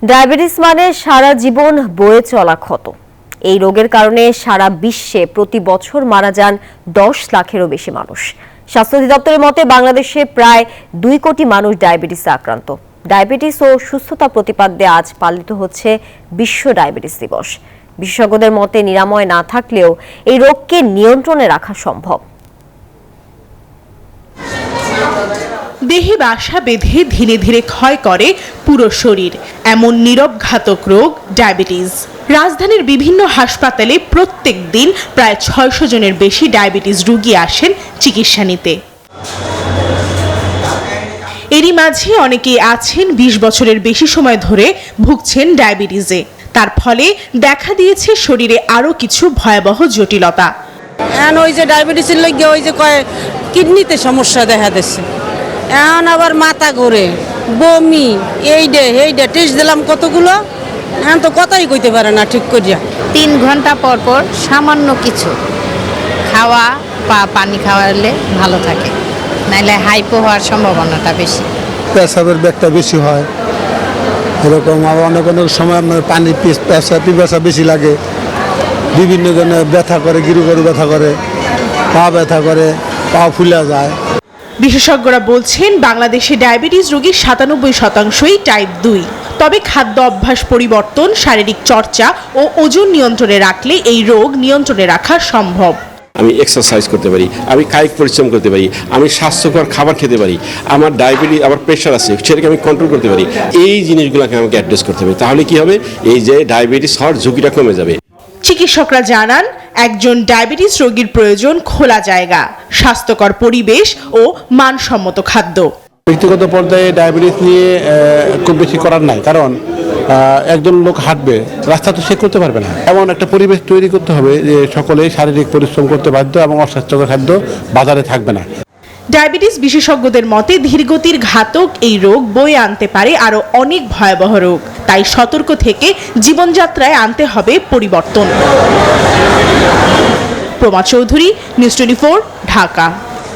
Diabetes মানে সারা জীবন বয়ে চলা ক্ষত। এই রোগের কারণে সারা বিশ্বে প্রতি বছর মারা যান 10 লাখেরও বেশি মানুষ। স্বাস্থ্য অধিদপ্তরের মতে বাংলাদেশে প্রায় 2 কোটি মানুষ ডায়াবেটিসে আক্রান্ত। ডায়াবেটিস ও সুস্থতা প্রতিপাদ্যে আজ পালিত হচ্ছে বিশ্ব ডায়াবেটিস দিবস। বিশেষজ্ঞদের মতে নিরাময় না থাকলেও এই রোগকে নিয়ন্ত্রণে রাখা সম্ভব। দেহে বাসা বেঁধে ধীরে ধীরে ক্ষয় করে পুরো শরীর, এমন নীরব ঘাতক রোগ ডায়াবেটিস। রাজধানীর বিভিন্ন হাসপাতালে প্রত্যেক দিন প্রায় 600 জনের বেশি ডায়াবেটিস রোগী আসেন চিকিৎসা নিতে। এরই মাঝে অনেকেই আছেন 20 বছরের বেশি সময় ধরে ভুগছেন ডায়াবেটিসে। তার ফলে দেখা দিয়েছে শরীরে আরো কিছু ভয়াবহ জটিলতা। ওই যে ডায়াবেটিসের লাগে ওই যে কিডনিতে সমস্যা দেখা দিচ্ছে, এখন আবার মাথা ঘুরে, বমি, এইডে টেস্ট দিলাম কতগুলো, এখন তো কথাই কইতে পারে না ঠিক করিয়া। 3 ঘন্টা পর পর সামান্য কিছু খাওয়া বা পানি খাওয়ালে ভালো থাকে, নাইলে হাইপো হওয়ার সম্ভাবনাটা বেশি। পেশাবের ব্যাগটা বেশি হয়, এরকম আবার অনেক সময় আপনার পানি পিপাসা বেশি লাগে, বিভিন্ন জনের ব্যথা করে, গিরুগরু ব্যথা করে, পা ব্যথা করে, পা ফুলে যায়। বিশেষজ্ঞরা বলছেন বাংলাদেশে ডায়াবেটিস রোগীর 97% টাইপ 2। তবে খাদ্য অভ্যাস পরিবর্তন, শারীরিক চর্চা ও ওজন নিয়ন্ত্রণে রাখলে এই রোগ নিয়ন্ত্রণে রাখা সম্ভব। আমি এক্সারসাইজ করতে পারি, আমি কায়িক পরিশ্রম করতে পারি, আমি স্বাস্থ্যকর খাবার খেতে পারি, আমার ডায়াবেটিস, আমার প্রেশার আছে সেটাকে আমি কন্ট্রোল করতে পারি। এই জিনিসগুলোকে আমাকে অ্যাড্রেস করতে হবে, তাহলে কি হবে, এই যে ডায়াবেটিস হওয়ার ঝুঁকিটা কমে যাবে। চিকিৎসকরা জানান একজন ডায়াবেটিস রোগীর প্রয়োজন খোলা জায়গা, স্বাস্থ্যকর পরিবেশ ও মানসম্মত খাদ্য। ব্যক্তিগত পর্যায়ে ডায়াবেটিস নিয়ে খুব বেশি করার নাই, কারণ একজন লোক হাঁটবে, রাস্তা তো সে করতে পারবে না। এমন একটা পরিবেশ তৈরি করতে হবে যে সকলে শারীরিক পরিশ্রম করতে বাধ্য এবং অস্বাস্থ্যকর খাদ্য বাজারে থাকবে না। ডায়াবেটিস বিশেষজ্ঞদের মতে ধীরগতির ঘাতক এই রোগ বয়ে আনতে পারে আরো অনেক ভয়াবহ রোগ। তাই সতর্ক থেকে জীবনযাত্রায় আনতে হবে পরিবর্তন। প্রমা চৌধুরী, নিউজ 24, ঢাকা।